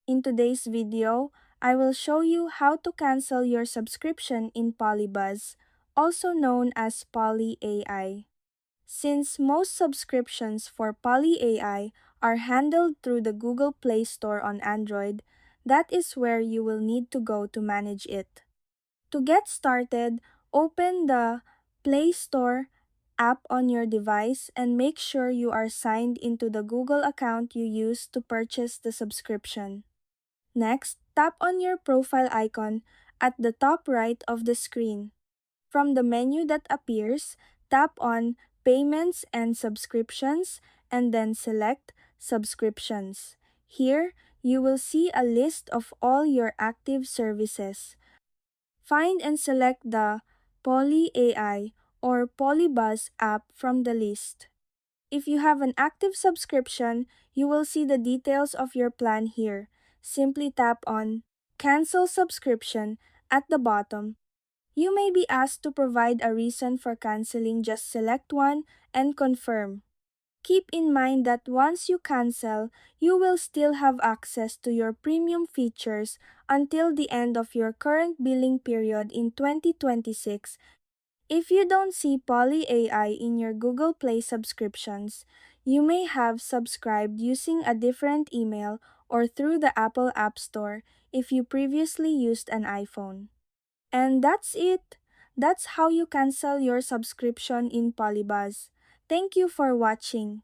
In today's video, I will show you how to cancel your subscription in Polybuzz, also known as Poly AI. Since most subscriptions for Poly AI are handled through the Google Play Store on Android, that is where you will need to go to manage it. To get started, open the Play Store app on your device and make sure you are signed into the Google account you used to purchase the subscription. Next, tap on your profile icon at the top right of the screen. From the menu that appears, tap on Payments and Subscriptions and then select Subscriptions. Here, you will see a list of all your active services. Find and select the Poly AI or Polybuzz app from the list. If you have an active subscription, you will see the details of your plan here. Simply tap on Cancel Subscription at the bottom. You may be asked to provide a reason for canceling. Just select one and confirm. Keep in mind that once you cancel, you will still have access to your premium features until the end of your current billing period in 2026. If you don't see Poly AI in your Google Play subscriptions, you may have subscribed using a different email or through the Apple App Store if you previously used an iPhone. And that's it. That's how you cancel your subscription in Polybuzz. Thank you for watching.